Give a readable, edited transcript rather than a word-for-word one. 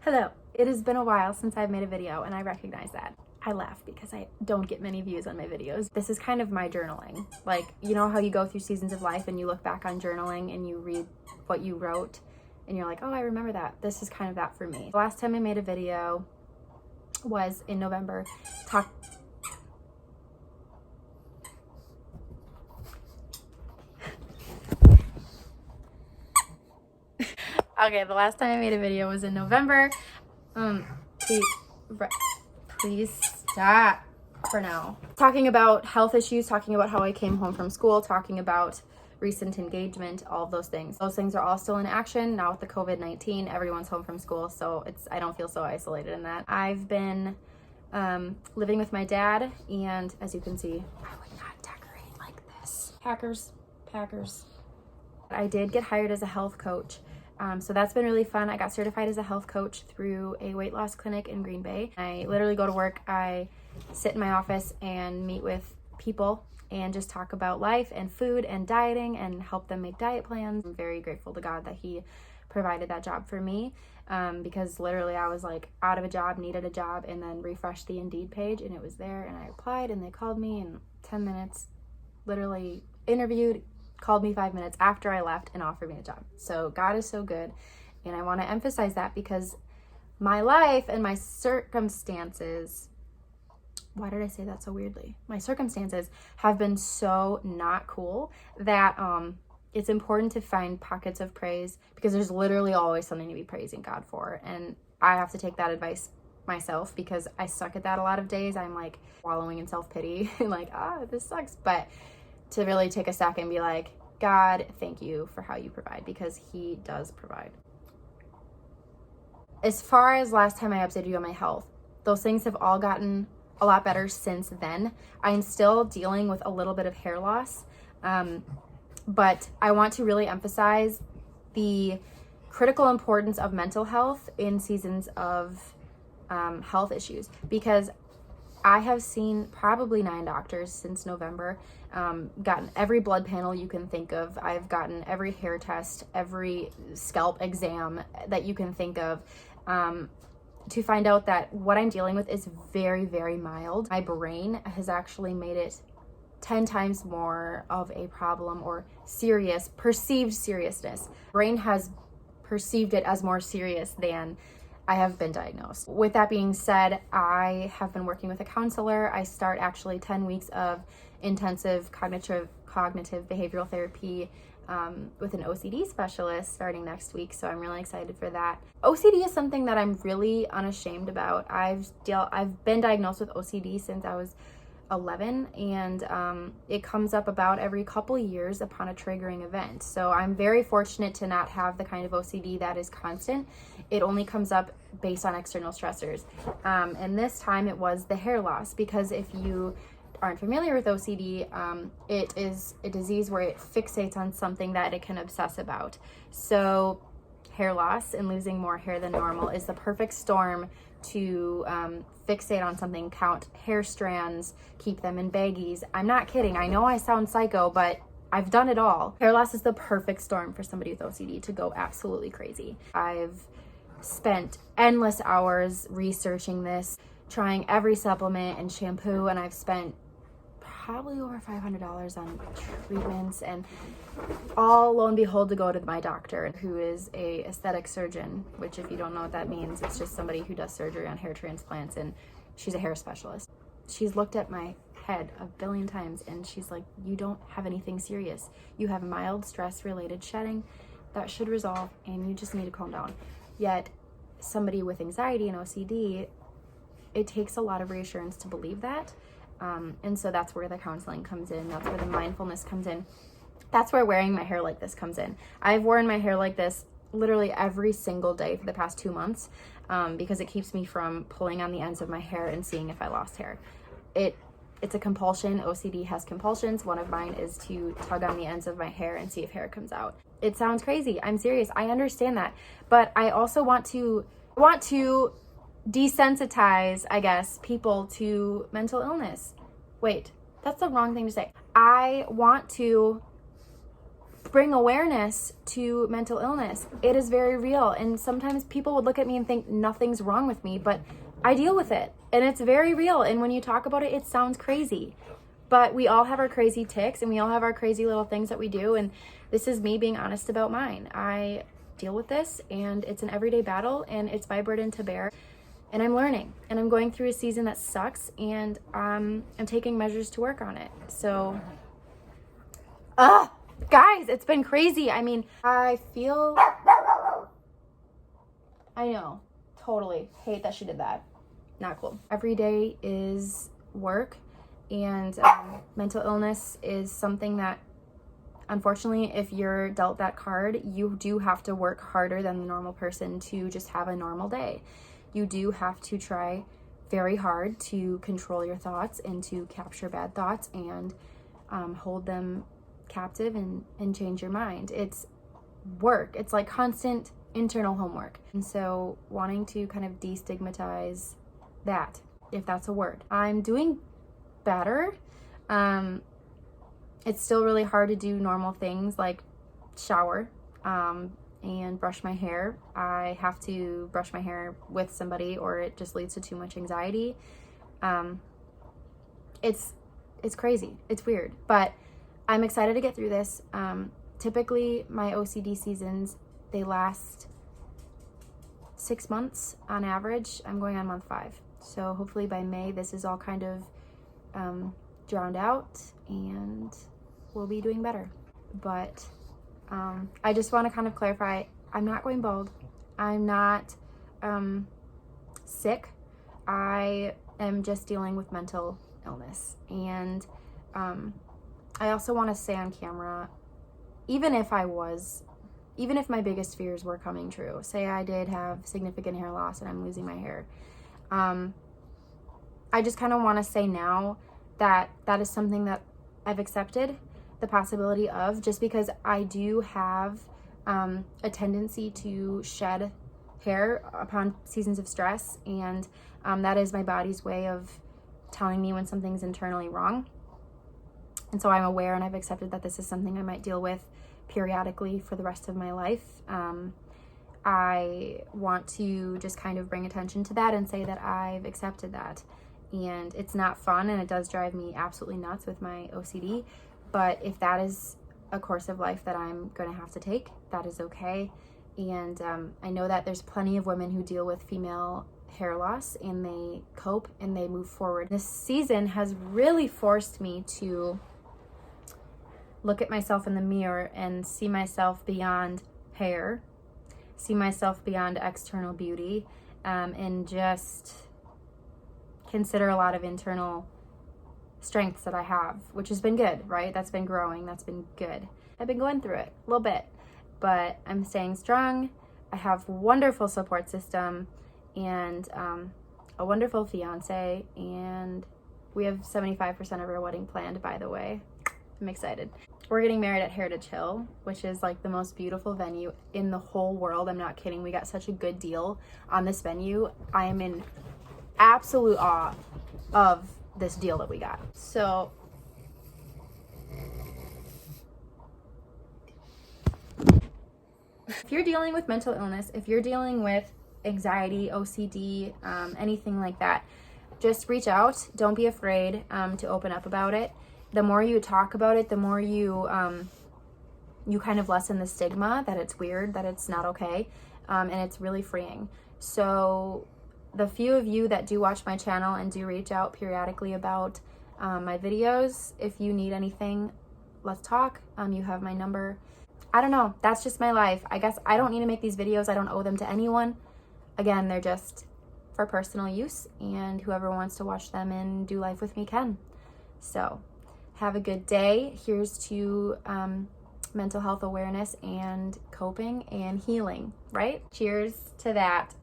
Hello. It has been a while since I've made a video, and I recognize that. I laugh because I don't get many views on my videos. This is kind of my journaling. Like, you know how you go through seasons of life and you look back on journaling and you read what you wrote and you're like, oh, I remember that. This is kind of that for me. The last time I made a video was in November. Okay, the last time I made a video was in November. Please stop for now. Talking about health issues, talking about how I came home from school, talking about recent engagement, all of those things. Those things are all still in action now with the COVID-19. Everyone's home from school, so I don't feel so isolated in that. I've been living with my dad, and as you can see, I would not decorate like this. Packers. I did get hired as a health coach. So that's been really fun. I got certified as a health coach through a weight loss clinic in Green Bay. I literally go to work, I sit in my office and meet with people and just talk about life and food and dieting and help them make diet plans. I'm very grateful to God that He provided that job for me because literally I was like out of a job, needed a job, and then refreshed the Indeed page and it was there, and I applied and they called me in 10 minutes, literally interviewed, called me 5 minutes after I left and offered me a job. So God is so good. And I want to emphasize that because my life and my circumstances, why did I say that so weirdly? My circumstances have been so not cool that it's important to find pockets of praise because there's literally always something to be praising God for. And I have to take that advice myself because I suck at that a lot of days. I'm like wallowing in self-pity like, this sucks. But to really take a second and be like, God, thank you for how you provide, because He does provide. As far as last time I updated you on my health, those things have all gotten a lot better since then. I'm still dealing with a little bit of hair loss, but I want to really emphasize the critical importance of mental health in seasons of health issues, because I have seen probably 9 doctors since November, gotten every blood panel you can think of. I've gotten every hair test, every scalp exam that you can think of, to find out that what I'm dealing with is very, very mild. My brain has actually made it 10 times more of a problem, or perceived seriousness. Brain has perceived it as more serious than I have been diagnosed. With that being said, I have been working with a counselor. I start actually 10 weeks of intensive cognitive behavioral therapy with an OCD specialist starting next week. So I'm really excited for that. OCD is something that I'm really unashamed about. I've been diagnosed with OCD since I was 11, and it comes up about every couple years upon a triggering event. So I'm very fortunate to not have the kind of OCD that is constant. It only comes up based on external stressors. And this time it was the hair loss, because if you aren't familiar with OCD, it is a disease where it fixates on something that it can obsess about. So hair loss and losing more hair than normal is the perfect storm to fixate on something, count hair strands, keep them in baggies. I'm not kidding. I know I sound psycho, but I've done it all. Hair loss is the perfect storm for somebody with OCD to go absolutely crazy. I've spent endless hours researching this, trying every supplement and shampoo, and I've spent probably over $500 on treatments, and all, lo and behold, to go to my doctor, who is a aesthetic surgeon, which, if you don't know what that means, it's just somebody who does surgery on hair transplants, and she's a hair specialist. She's looked at my head a billion times, and she's like, you don't have anything serious. You have mild stress-related shedding that should resolve, and you just need to calm down. Yet somebody with anxiety and OCD, it takes a lot of reassurance to believe that. And so that's where the counseling comes in. That's where the mindfulness comes in. That's where wearing my hair like this comes in. I've worn my hair like this literally every single day for the past 2 months, because it keeps me from pulling on the ends of my hair and seeing if I lost hair. It's a compulsion. OCD has compulsions. One of mine is to tug on the ends of my hair and see if hair comes out. It sounds crazy. I'm serious. I understand that. But I also want to desensitize, I guess, people to mental illness. Wait, that's the wrong thing to say. I want to bring awareness to mental illness. It is very real. And sometimes people would look at me and think nothing's wrong with me, but I deal with it and it's very real. And when you talk about it, it sounds crazy, but we all have our crazy tics and we all have our crazy little things that we do. And this is me being honest about mine. I deal with this and it's an everyday battle and it's my burden to bear. And I'm learning and I'm going through a season that sucks and I'm taking measures to work on it. So, guys, it's been crazy. I mean, I know, totally hate that she did that. Not cool. Every day is work, and mental illness is something that, unfortunately, if you're dealt that card, you do have to work harder than the normal person to just have a normal day. You do have to try very hard to control your thoughts and to capture bad thoughts and hold them captive and change your mind. It's work. It's like constant internal homework. And so wanting to kind of destigmatize that, if that's a word. I'm doing better. It's still really hard to do normal things like shower and brush my hair. I have to brush my hair with somebody or it just leads to too much anxiety. It's crazy. It's weird, but I'm excited to get through this. Typically my OCD seasons, they last 6 months on average. I'm going on month 5. So hopefully by May, this is all kind of drowned out and we'll be doing better. But I just want to kind of clarify, I'm not going bald. I'm not sick. I am just dealing with mental illness. And I also want to say on camera, even if my biggest fears were coming true, say I did have significant hair loss and I'm losing my hair, I just kind of want to say now that that is something that I've accepted the possibility of, just because I do have a tendency to shed hair upon seasons of stress, and that is my body's way of telling me when something's internally wrong. And so I'm aware and I've accepted that this is something I might deal with periodically for the rest of my life. I want to just kind of bring attention to that and say that I've accepted that. And it's not fun and it does drive me absolutely nuts with my OCD. But if that is a course of life that I'm going to have to take, that is okay. And I know that there's plenty of women who deal with female hair loss and they cope and they move forward. This season has really forced me to look at myself in the mirror and see myself beyond hair, see myself beyond external beauty, and just consider a lot of internal strengths that I have, which has been good, right? That's been growing. That's been good. I've been going through it a little bit, but I'm staying strong. I have a wonderful support system and a wonderful fiance, and we have 75% of our wedding planned, by the way. I'm excited. We're getting married at Heritage Hill, which is like the most beautiful venue in the whole world. I'm not kidding. We got such a good deal on this venue. I am in absolute awe of this deal that we got. So if you're dealing with mental illness, if you're dealing with anxiety, OCD, anything like that, just reach out. Don't be afraid to open up about it. The more you talk about it, the more you kind of lessen the stigma that it's weird, that it's not okay, and it's really freeing. So the few of you that do watch my channel and do reach out periodically about my videos, if you need anything, let's talk. You have my number. I don't know. That's just my life. I guess I don't need to make these videos. I don't owe them to anyone. Again, they're just for personal use, and whoever wants to watch them and do life with me can. So have a good day. Here's to mental health awareness and coping and healing, right? Cheers to that.